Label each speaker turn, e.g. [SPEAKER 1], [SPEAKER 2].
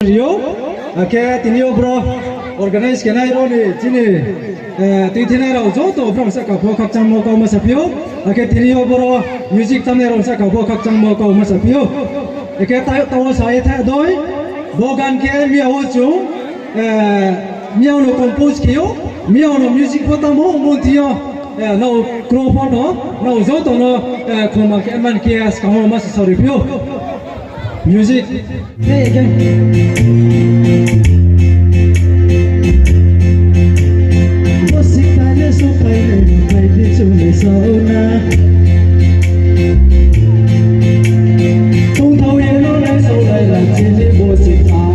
[SPEAKER 1] Rio, ke tinio bro organize ke nai ro ni chini ti thina ro zo to from sa ka pho khak chang mo ko ma sa pio ke tinio bro music tam ne ro sa ka pho khak chang mo ko ma sa pio ke ta to sa ye tha doi bogan ke mi ho chu mi no compose ke yo mi no music pho ta mo mo tio no kro pho no zo to no khoma ke man ke as ka mo ma sa ri pio music hey again music so play to me so na không thâu ye nó lại sau lại là chỉ music so